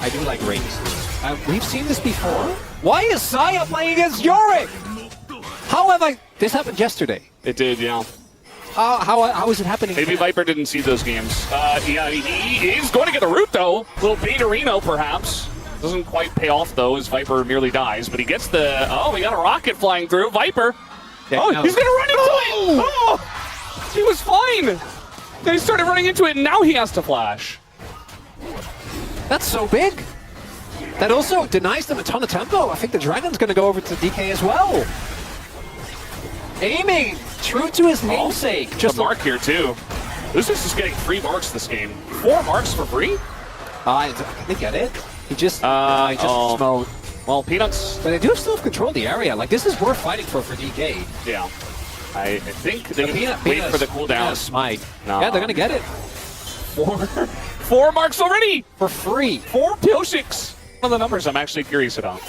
I do like rings. We've seen this before. Why is Saya playing against Yorick? How have I... This happened yesterday. It did, yeah. How is it happening? Maybe Viper didn't see those games. Yeah, he is going to get the root, though. Little Baderino, perhaps. Doesn't quite pay off, though, as Viper nearly dies. But he gets the... Oh, we got a rocket flying through. Viper. Yeah, oh, no. he's going to run into it! Oh! He was fine! Then he started running into it, and now he has to flash. That's so big. That also denies them a ton of tempo. I think the Dragon's going to go over to DK as well. Aiming true to his namesake. Just a mark here, too. Lucius is getting 3 marks this game. 4 marks for free? I think get it. He just smoked. Well, Peanuts. But they do still control the area. Like, this is worth fighting for DK. Yeah. I think they can wait for the cooldown. Smite. No. Yeah, they're going to get it. 4 marks already! For free. 4 Pyoshiks. One of the numbers I'm actually curious about.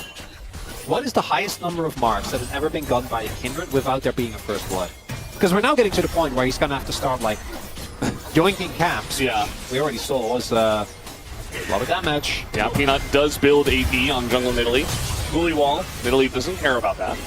What is the highest number of marks that has ever been gotten by a Kindred without there being a first blood? Because we're now getting to the point where he's going to have to start, like, yoinking camps. Yeah. We already saw was a lot of damage. Yeah, Peanut does build AP on jungle Nidalee. Bully wall. Nidalee doesn't care about that.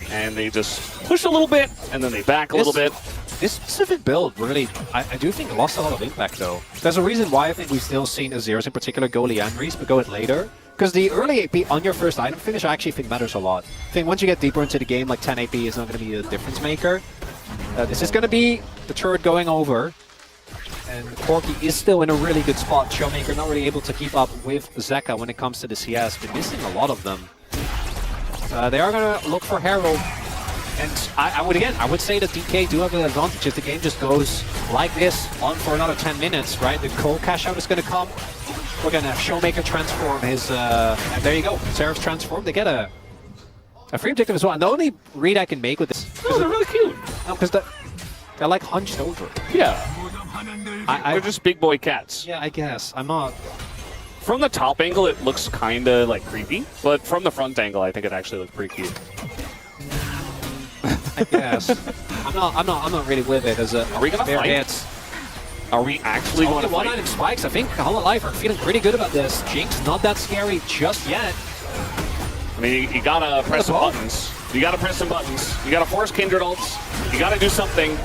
And they just push a little bit, and then they back a little bit. This specific build really, I do think, lost a lot of impact, though. There's a reason why I think we've still seen Azeros in particular go Leandries, but go it later. Because the early AP on your first item finish, I actually think matters a lot. I think once you get deeper into the game, like 10 AP is not going to be a difference maker. This is going to be the turret going over. And Corki is still in a really good spot. Showmaker not really able to keep up with Zeka when it comes to the CS. Been missing a lot of them. They are going to look for Herald. And I would say that DK do have an advantage if the game just goes like this on for another 10 minutes, right? The cold cash out is going to come. We're going to have Showmaker transform his, and there you go. Seraph's transform. They get a free objective as well. And the only read I can make with this... Oh, they're really cute. No, because they're like hunched over. Yeah. They're just big boy cats. Yeah, I guess. I'm not... From the top angle, it looks kind of like creepy. But from the front angle, I think it actually looks pretty cute. I guess. I'm not really with it as a... Are we going to fight? Hits. Are we actually going to fight? One-item spikes. I think Hollow Life are feeling pretty good about this. Jinx not that scary just yet. I mean, you gotta press some buttons. You gotta press some buttons. You gotta force Kindred ults. You gotta do something.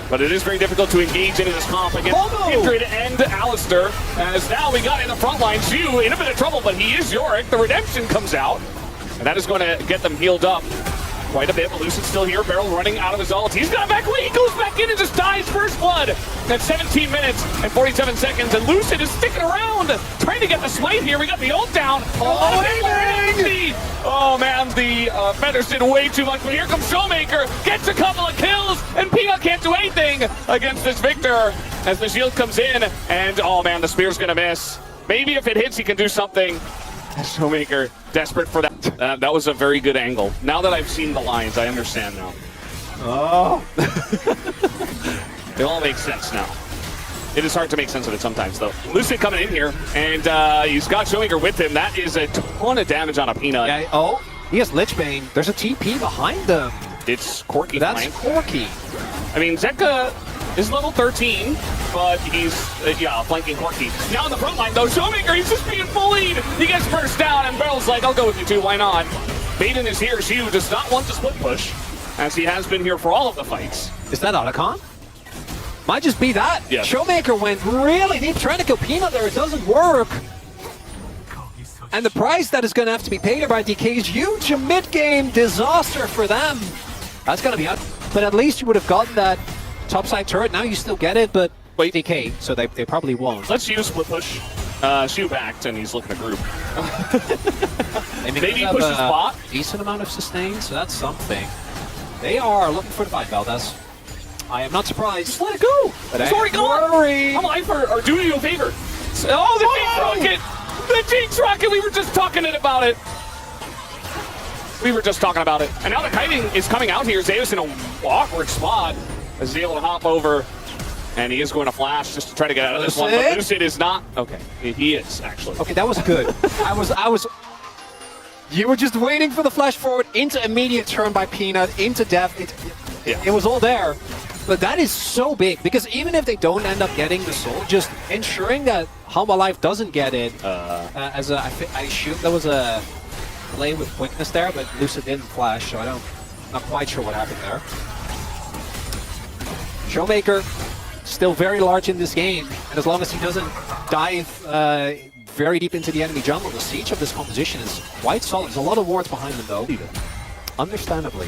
But it is very difficult to engage into this comp against Kindred and Alistair. As now we got in the front line. Zhu in a bit of trouble, but he is Yorick. The redemption comes out. And that is going to get them healed up quite a bit. Lucid's still here. Barrel running out of his ult. He's got back away. He goes back in and just dies first blood at 17 minutes and 47 seconds. And Lucid is sticking around, trying to get the smite here. We got the ult down. Oh man, the feathers did way too much. But here comes Showmaker, gets a couple of kills, and Peanut can't do anything against this Victor as the shield comes in. And oh man, the spear's gonna miss. Maybe if it hits, he can do something. Showmaker, desperate for that. That was a very good angle. Now that I've seen the lines, I understand now. Oh. It all makes sense now. It is hard to make sense of it sometimes, though. Lucid coming in here, and he's got Showmaker with him. That is a ton of damage on a Peanut. Yeah, oh, he has Lichbane. There's a TP behind them. It's Corki. That's Corki. I mean, Zeka is level 13, but he's, flanking Corki. Now in the front line, though, Showmaker, he's just being bullied. He gets first down, and Barrel's like, I'll go with you too, why not? Baden is here. Zhu does not want to split push, as he has been here for all of the fights. Is that Otacon? Might just be that. Yeah. Showmaker went really deep trying to kill Peanut there. It doesn't work. And the price that is going to have to be paid by DK is huge. A mid-game disaster for them. That's going to be out. But at least you would have gotten that topside turret. Now you still get it, but wait, DK, so they probably won't. Let's use split push. Shu backed, and he's looking to group. Maybe push the spot. Decent amount of sustain, so that's something. They are looking for the fight, Valdez. I am not surprised. Just let it go. But it's already gone. I'm life or doing you a favor. Oh, the Jinx Rocket! The Jinx Rocket! We were just talking about it. We were just talking about it. And now the kiting is coming out here. Zeus in an awkward spot. Is able to hop over. And he is going to flash just to try to get out of this one. But Lucid is not. Okay, he is, actually. Okay, that was good. I was... You were just waiting for the flash forward into immediate turn by Peanut, into death. It was all there. But that is so big, because even if they don't end up getting the soul, just ensuring that Hama Life doesn't get it, I assume there was a play with quickness there, but Lucid didn't flash, so I'm not quite sure what happened there. Showmaker, still very large in this game, and as long as he doesn't dive very deep into the enemy jungle, the siege of this composition is quite solid. There's a lot of wards behind him, though. Understandably.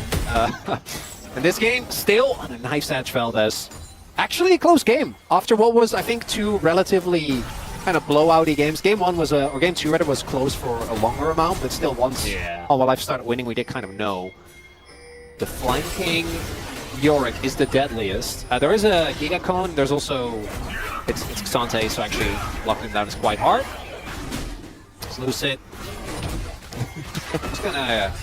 In this game, still on a nice edge, Valdez. Actually a close game. After what was, I think, two relatively kind of blowouty games. Game 1 was, or Game 2 rather, was close for a longer amount, but still once Hama Life started winning, we did kind of know. The flanking Yorick is the deadliest. There is a Giga Cone. There's also, it's Xante, so actually locking him down is quite hard. It's Lucid. Just gonna,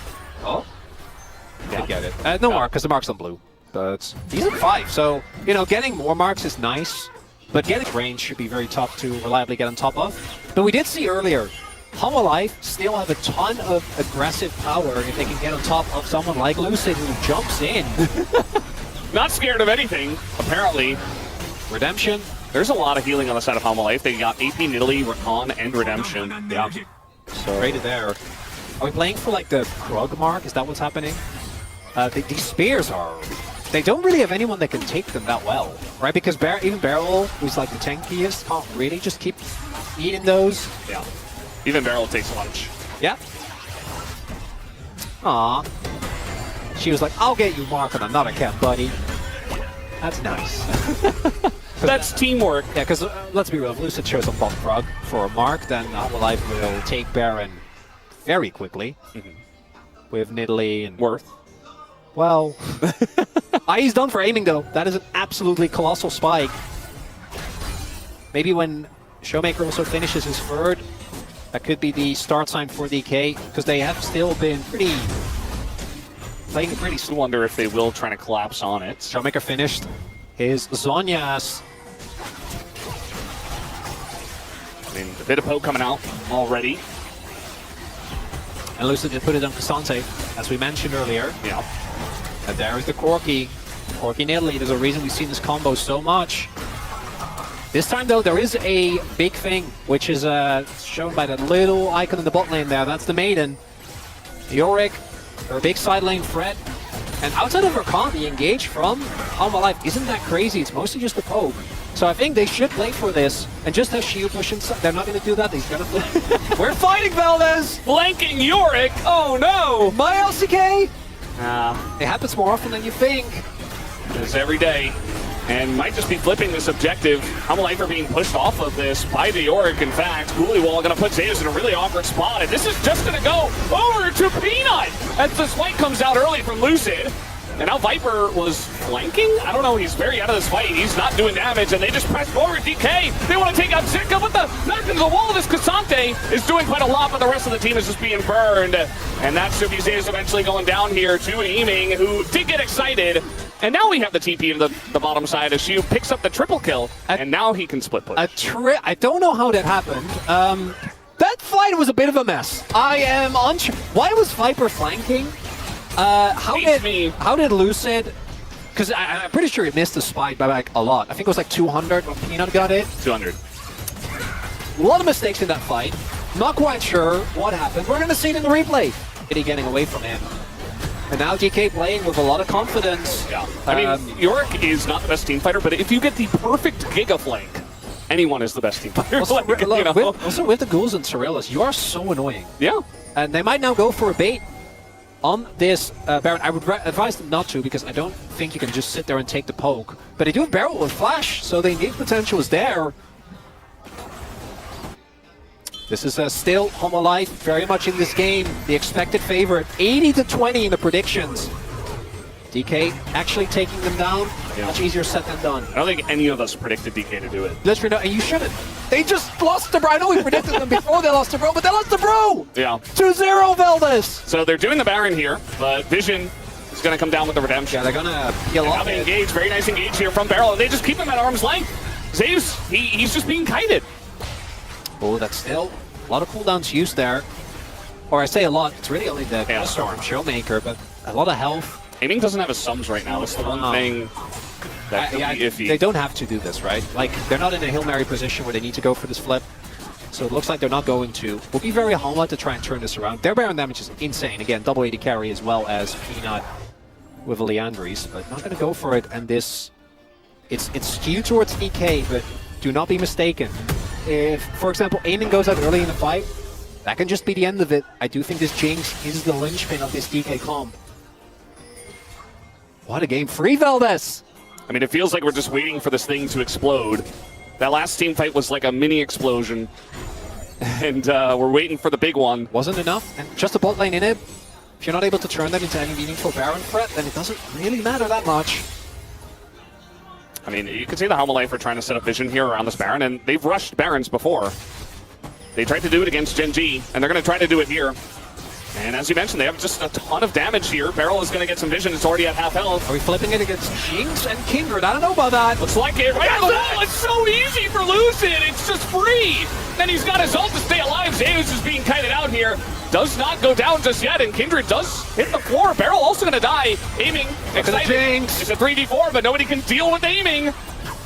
did get it. No mark, because the mark's on blue. But he's at 5, so, you know, getting more marks is nice, but getting range should be very tough to reliably get on top of. But we did see earlier, Hama Life still have a ton of aggressive power if they can get on top of someone like Lucid who jumps in. Not scared of anything, apparently. Redemption. There's a lot of healing on the side of Hama Life. They got AP, Nidalee, Rakan, and Redemption. Yeah. So rated there. Are we playing for like the Krug mark? Is that what's happening? These spears are... They don't really have anyone that can take them that well, right? Because even Beryl, who's like the tankiest, can't really just keep eating those. Yeah. Even Beryl takes lunch. Yeah. Aw. She was like, I'll get you Mark on another camp, buddy. That's nice. That's teamwork. Yeah, because let's be real, if Lucid shows up on Krug for a Mark, then Hama Life will take Baron very quickly. With Nidalee and Worth. Well, he's done for aiming, though. That is an absolutely colossal spike. Maybe when Showmaker also finishes his third, that could be the start sign for DK, because they have still been playing pretty slow. I wonder if they will try to collapse on it. Showmaker finished his Zhonya's. I mean, a bit of poke coming out already. And Lucid did put it on Xante, as we mentioned earlier. Yeah. And there is the Corki. Corki Nidalee. There's a reason we've seen this combo so much. This time, though, there is a big thing, which is shown by that little icon in the bot lane there. That's the Maiden. Yorick, her big side lane threat. And outside of Rakan, the engage from Hama Life isn't that crazy. It's mostly just a poke. So I think they should play for this. And just have Shield push inside. They're not going to do that. He's going to play. We're fighting, Valdez! Flanking Yorick! Oh, no! My LCK! It happens more often than you think. It's every day. And might just be flipping this objective. Hama Life are being pushed off of this by the Yorick, in fact. Hoolywall going to put Zeus in a really awkward spot. And this is just going to go over to Peanut as the swipe comes out early from Lucid. And now Viper was flanking? I don't know, he's very out of this fight. He's not doing damage, and they just press forward. DK, they want to take out Zika, but the knock into the wall. This Xante is doing quite a lot, but the rest of the team is just being burned. And that's Subizeus eventually going down here to Aiming, who did get excited. And now we have the TP to the bottom side as Shu picks up the triple kill, and now he can split push. I don't know how that happened. That fight was a bit of a mess. I am unsure. Why was Viper flanking? How did Lucid? Because I'm pretty sure he missed the spike by like a lot. I think it was like 200 when Peanut got it. 200. A lot of mistakes in that fight. Not quite sure what happened. We're going to see it in the replay. Kitty getting away from him. And now DK playing with a lot of confidence. Yeah. I mean, Yorick is not the best team fighter, but if you get the perfect Giga flank, anyone is the best team fighter. Also, also with the ghouls and Sorellas, you are so annoying. Yeah. And they might now go for a bait on this Baron. I would advise them not to, because I don't think you can just sit there and take the poke. But they do have Barrel with Flash, so the engage potential is there. This is still Hama Life, very much in this game. The expected favorite, 80-20 in the predictions. DK actually taking them down, much easier said than done. I don't think any of us predicted DK to do it. Literally, no, and you shouldn't. They just lost to Bro. I know we predicted them before they lost to Bro, but they lost to Bro! Yeah. 2-0, Valdez! So they're doing the Baron here, but Vision is going to come down with the Redemption. Yeah, they're going to heal off. Now they engage, very nice engage here from Beryl, and they just keep him at arm's length. Zeus, he's just being kited. Oh, that's still a lot of cooldowns used there. Or I say a lot, it's really only the Storm Showmaker, but a lot of health. Aiming doesn't have his sums right now. That's the one thing That could be iffy. They don't have to do this, right? Like, they're not in a Hail Mary position where they need to go for this flip. So it looks like they're not going to. Will be very hard to try and turn this around. Their Baron damage is insane. Again, double 80 carry as well as Peanut with a Leandries, but not going to go for it. And this, it's skewed towards EK, but do not be mistaken. If, for example, aiming goes out early in the fight, that can just be the end of it. I do think this Jinx is the linchpin of this DK comp. What a game. Free Valdez! I mean, it feels like we're just waiting for this thing to explode. That last team fight was like a mini explosion. And we're waiting for the big one. Wasn't enough, and just a bot lane in it. If you're not able to turn that into any meaningful Baron threat, then it doesn't really matter that much. I mean, you can see the Helm Life are trying to set up vision here around this Baron, and they've rushed Barons before. They tried to do it against Gen G, and they're going to try to do it here. And as you mentioned, they have just a ton of damage here. Beryl is going to get some vision. It's already at half health. Are we flipping it against Jinx and Kindred? I don't know about that. Looks like it. Right on the wall. It's so easy for Lucid. It's just free. Then he's got his ult to stay alive. Zeus is being kited out here. Does not go down just yet, and Kindred does hit the floor. Beryl also going to die. Aiming. Excited. Jinx. It's a 3v4, but nobody can deal with aiming.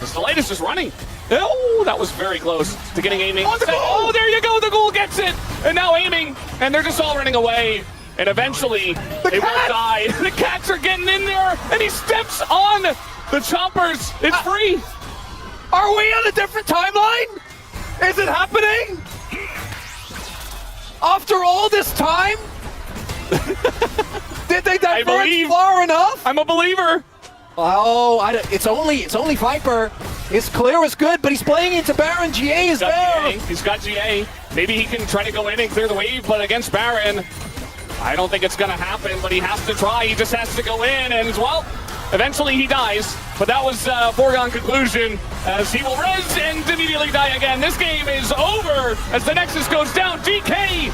The light is just running. Oh, that was very close to getting aiming. Oh, there you go. The goal gets it. And now aiming. And they're just all running away. And eventually, they will die. The cats are getting in there. And he steps on the choppers. It's free. Are we on a different timeline? Is it happening? After all this time? Did they diverge far enough? I'm a believer. Oh, it's only Viper. His clear is good, but he's playing into Baron. GA is there. He's got GA. Maybe he can try to go in and clear the wave, but against Baron, I don't think it's going to happen, but he has to try. He just has to go in, and well, eventually he dies. But that was a foregone conclusion, as he will res and immediately die again. This game is over as the Nexus goes down. DK